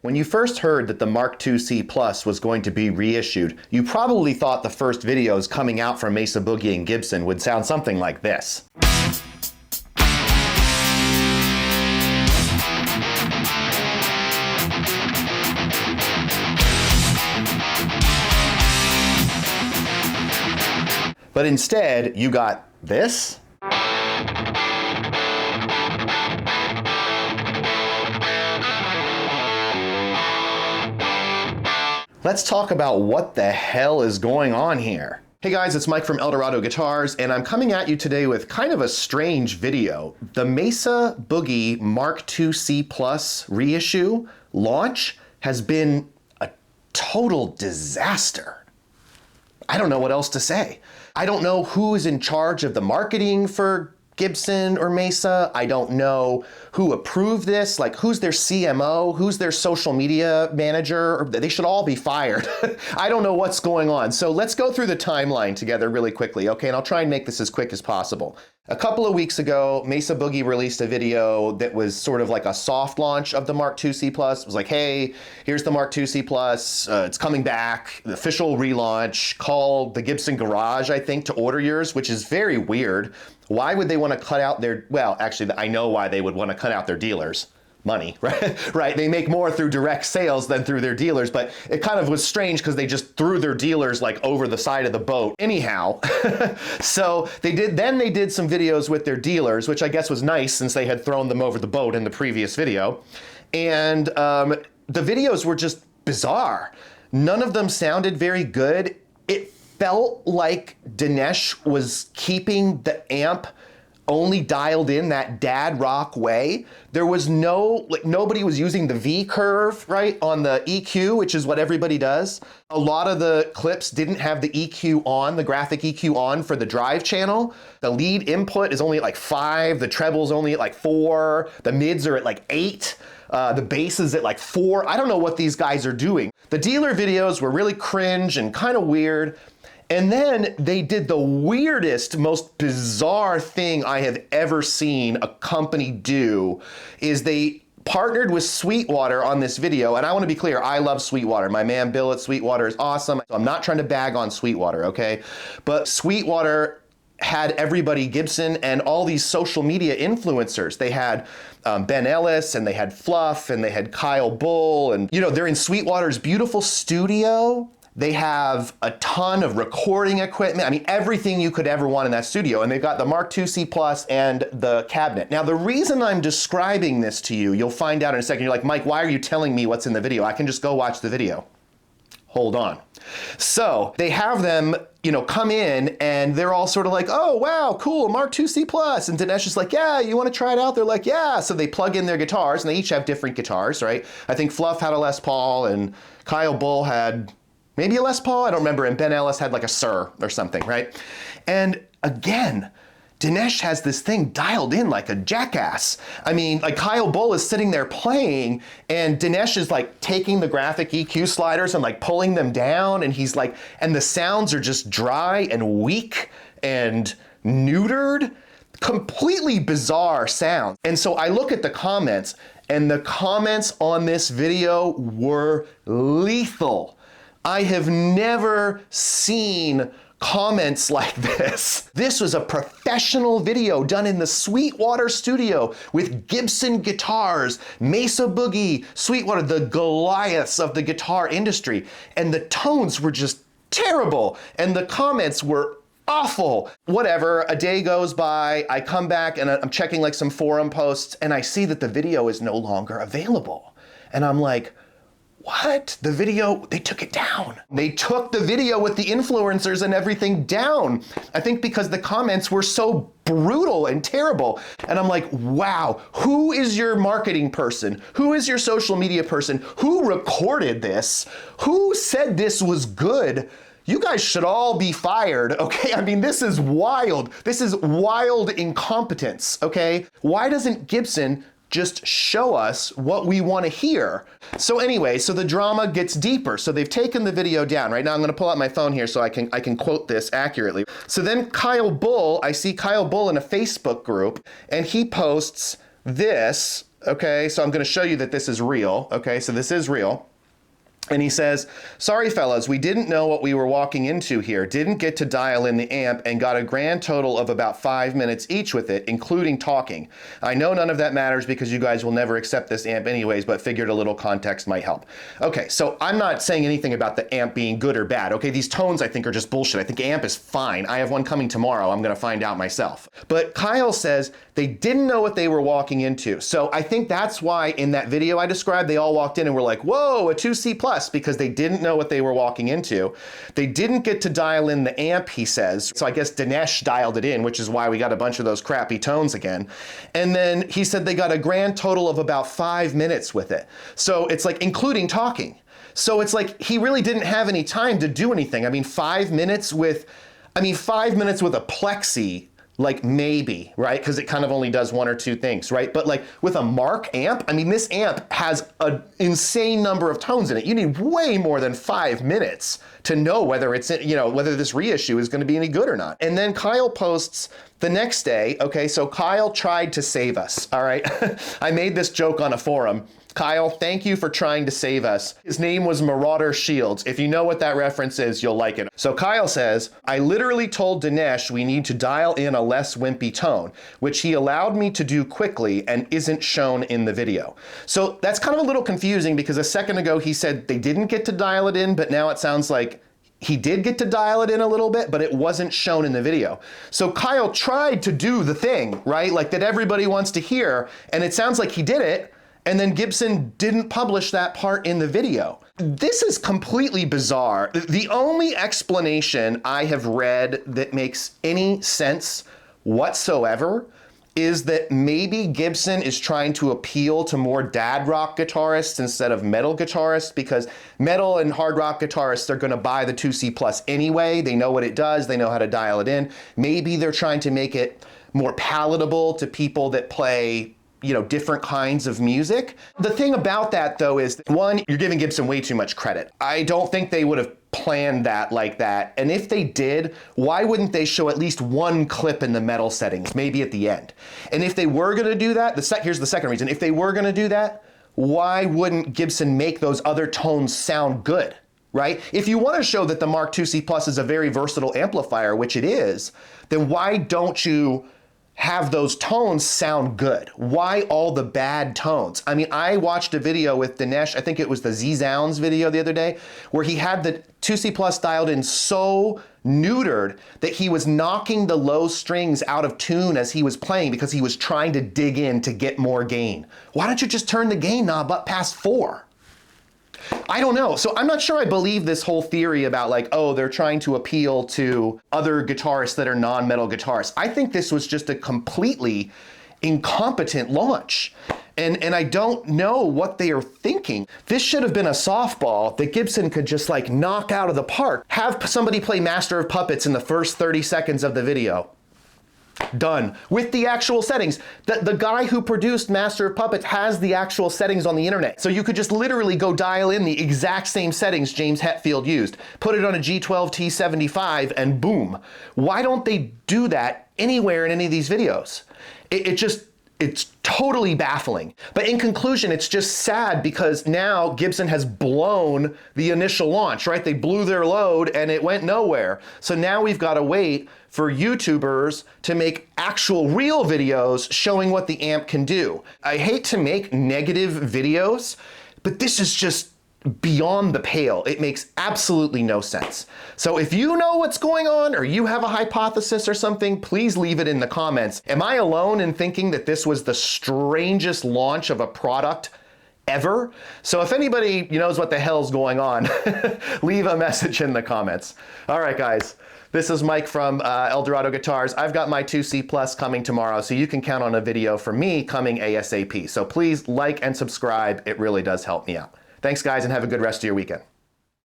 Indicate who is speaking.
Speaker 1: When you first heard that the Mark IIC Plus was going to be reissued, you probably thought the first videos coming out from Mesa, Boogie, and Gibson would sound something like this. But instead, you got this. Let's talk about what the hell is going on here. Hey guys, it's Mike from Eldorado Guitars, and I'm coming at you today with kind of a strange video. The Mesa Boogie Mark IIC Plus reissue launch has been a total disaster. I don't know what else to say. I don't know who is in charge of the marketing for Gibson or Mesa. I don't know who approved this, like who's their CMO, who's their social media manager. They should all be fired. I don't know what's going on. So let's go through the timeline together really quickly, okay? And I'll try and make this as quick as possible. A couple of weeks ago, Mesa Boogie released a video that was sort of like a soft launch of the Mark IIC Plus. It was like, hey, here's the Mark IIC Plus. It's coming back, the official relaunch. Call the Gibson Garage, I think, to order yours, which is very weird. Why would they want to cut out their, well, actually, I know why they would want to cut out their dealers. Money, right? Right? They make more through direct sales than through their dealers, but it kind of was strange because they just threw their dealers like over the side of the boat. Anyhow, so they did some videos with their dealers, which I guess was nice since they had thrown them over the boat in the previous video. And the videos were just bizarre. None of them sounded very good. It felt like Dinesh was keeping the amp only dialed in that dad rock way. There was nobody was using the V curve, right, on the EQ, which is what everybody does. A lot of the clips didn't have the EQ on, the graphic EQ on for the drive channel. The lead input is only at like 5, the treble's only at like 4, the mids are at like 8. The bass is at like 4. I don't know what these guys are doing. The dealer videos were really cringe and kind of weird. And then they did the weirdest, most bizarre thing I have ever seen a company do, is they partnered with Sweetwater on this video. And I want to be clear, I love Sweetwater. My man Bill at Sweetwater is awesome. So I'm not trying to bag on Sweetwater, okay? But Sweetwater had everybody, Gibson and all these social media influencers. They had Ben Ellis, and they had Fluff, and they had Kyle Bull, and you know, they're in Sweetwater's beautiful studio. They have a ton of recording equipment. I mean, everything you could ever want in that studio. And they've got the Mark IIC Plus and the cabinet. Now, the reason I'm describing this to you, you'll find out in a second. You're like, Mike, why are you telling me what's in the video? I can just go watch the video. Hold on. So they have them, you know, come in and they're all sort of like, oh, wow, cool, Mark IIC Plus. And Dinesh is like, yeah, you want to try it out? They're like, yeah. So they plug in their guitars and they each have different guitars, right? I think Fluff had a Les Paul and Kyle Bull had maybe a Les Paul, I don't remember, and Ben Ellis had like a Sir or something, right? And again, Dinesh has this thing dialed in like a jackass. I mean, like Kyle Bull is sitting there playing and Dinesh is like taking the graphic EQ sliders and like pulling them down, and he's like, and the sounds are just dry and weak and neutered, completely bizarre sound. And so I look at the comments, and the comments on this video were lethal. I have never seen comments like this. This was a professional video done in the Sweetwater studio with Gibson guitars, Mesa Boogie, Sweetwater, the Goliaths of the guitar industry. And the tones were just terrible. And the comments were awful. Whatever, a day goes by, I come back and I'm checking like some forum posts and I see that the video is no longer available. And I'm like, what? The video, they took it down. They took the video with the influencers and everything down. I think because the comments were so brutal and terrible. And I'm like, wow, who is your marketing person? Who is your social media person? Who recorded this? Who said this was good? You guys should all be fired, okay? I mean, this is wild. This is wild incompetence, okay? Why doesn't Gibson just show us what we want to hear? So anyway, so the drama gets deeper. So they've taken the video down. Right now I'm going to pull out my phone here so I can quote this accurately. So then Kyle Bull, I see Kyle Bull in a Facebook group, and he posts this. Okay, so I'm gonna show you that this is real. Okay, so this is real. And he says, sorry fellas, we didn't know what we were walking into here. Didn't get to dial in the amp and got a grand total of about 5 minutes each with it, including talking. I know none of that matters because you guys will never accept this amp anyways, but figured a little context might help. Okay, so I'm not saying anything about the amp being good or bad. Okay, these tones I think are just bullshit. I think amp is fine. I have one coming tomorrow. I'm gonna find out myself. But Kyle says they didn't know what they were walking into. So I think that's why in that video I described, they all walked in and were like, whoa, a 2C+, because they didn't know what they were walking into. They didn't get to dial in the amp, he says. So I guess Dinesh dialed it in, which is why we got a bunch of those crappy tones again. And then he said they got a grand total of about 5 minutes with it. So it's like including talking. So it's like he really didn't have any time to do anything. I mean, 5 minutes with a plexi, like maybe, right? Because it kind of only does one or two things, right? But like with a Mark amp, I mean, this amp has an insane number of tones in it. You need way more than 5 minutes to know whether it's, whether this reissue is going to be any good or not. And then Kyle posts the next day, okay, so Kyle tried to save us, all right? I made this joke on a forum. Kyle, thank you for trying to save us. His name was Marauder Shields. If you know what that reference is, you'll like it. So Kyle says, I literally told Dinesh we need to dial in a less wimpy tone, which he allowed me to do quickly and isn't shown in the video. So that's kind of a little confusing because a second ago he said they didn't get to dial it in, but now it sounds like he did get to dial it in a little bit, but it wasn't shown in the video. So Kyle tried to do the thing, right? Like that everybody wants to hear, and it sounds like he did it, and then Gibson didn't publish that part in the video. This is completely bizarre. The only explanation I have read that makes any sense whatsoever is that maybe Gibson is trying to appeal to more dad rock guitarists instead of metal guitarists, because metal and hard rock guitarists are gonna buy the 2C+ anyway. They know what it does, they know how to dial it in. Maybe they're trying to make it more palatable to people that play different kinds of music. The thing about that though is, one, you're giving Gibson way too much credit. I don't think they would have planned that like that. And if they did, why wouldn't they show at least one clip in the metal settings, maybe at the end? And if they were gonna do that, here's the second reason. If they were gonna do that, why wouldn't Gibson make those other tones sound good, right? If you wanna show that the Mark IIC+ is a very versatile amplifier, which it is, then why don't you have those tones sound good? Why all the bad tones? I mean, I watched a video with Dinesh, I think it was the Z-Zounds video the other day, where he had the 2C+ dialed in so neutered that he was knocking the low strings out of tune as he was playing because he was trying to dig in to get more gain. Why don't you just turn the gain knob up past 4? I don't know. So I'm not sure I believe this whole theory about like, oh, they're trying to appeal to other guitarists that are non-metal guitarists. I think this was just a completely incompetent launch. And I don't know what they are thinking. This should have been a softball that Gibson could just like knock out of the park. Have somebody play Master of Puppets in the first 30 seconds of the video. Done. With the actual settings. The guy who produced Master of Puppets has the actual settings on the internet. So you could just literally go dial in the exact same settings James Hetfield used, put it on a G12 T75, and boom. Why don't they do that anywhere in any of these videos? It's totally baffling. But in conclusion, it's just sad because now Gibson has blown the initial launch, right? They blew their load and it went nowhere. So now we've got to wait for YouTubers to make actual real videos showing what the amp can do. I hate to make negative videos, but this is just beyond the pale. It makes absolutely no sense. So if you know what's going on or you have a hypothesis or something, please leave it in the comments. Am I alone in thinking that this was the strangest launch of a product ever? So if anybody knows what the hell's going on, leave a message in the comments. All right, guys. This is Mike from Eldorado Guitars. I've got my 2C+ coming tomorrow, so you can count on a video from me coming ASAP. So please like and subscribe. It really does help me out. Thanks, guys, and have a good rest of your weekend.